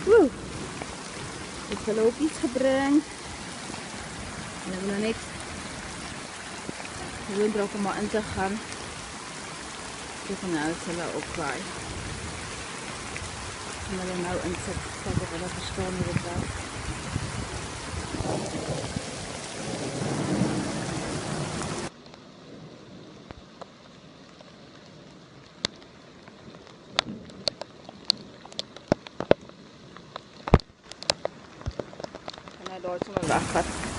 Woe! Ik heb hulle ook iets gebring. En ek wil nou net gewoon draak om maar in te gaan. So van nou is hulle opwaai. En hulle nou insit, kyk of hulle verstaan hoe dit werk. En nou daar is hulle wegvat.